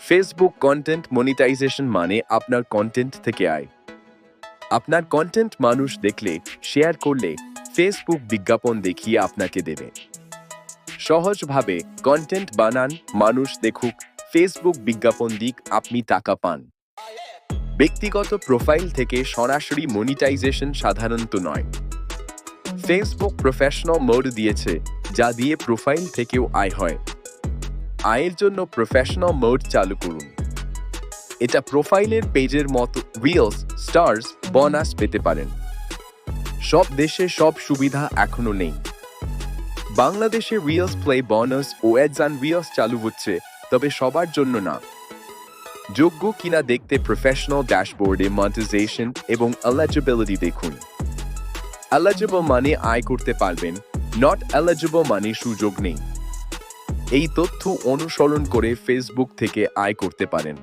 Facebook content monetization মানে আপনার content থেকে আয়। আপনার কন্টেন্ট মানুষ দেখলে, শেয়ার করলে ফেসবুক বিজ্ঞাপন দেখিয়ে আপনাকে দেবে। সহজভাবে কন্টেন্ট বানান, মানুষ দেখুক, ফেসবুক বিজ্ঞাপন দিক, আপনি টাকা পান। ব্যক্তিগত প্রোফাইল থেকে সরাসরি মনিটাইজেশন সাধারণত নয়। ফেসবুক প্রফেশনাল মোড দিয়েছে, যা দিয়ে প্রোফাইল থেকেও আয় হয়। আয়ের জন্য প্রফেশনাল মোড চালু করুন। এটা প্রোফাইলের পেজের মতো রিলস, স্টার্স, বোনাস পেতে পারেন। সব দেশে সব সুবিধা এখনো নেই। বাংলাদেশে রিলস প্লে বোনাস ও অ্যাডস অ্যান্ড রিলস চালু হচ্ছে, তবে সবার জন্য না। যোগ্য কিনা দেখতে প্রফেশনাল ড্যাশবোর্ডে মনিটাইজেশন এবং এলিজিবিলিটি দেখুন। এলিজিবল মানে আয় করতে পারবেন, নট এলিজিবল মানে সুযোগ নেই। এই তথ্য অনুসরণ করে ফেসবুক থেকে আয় করতে পারেন।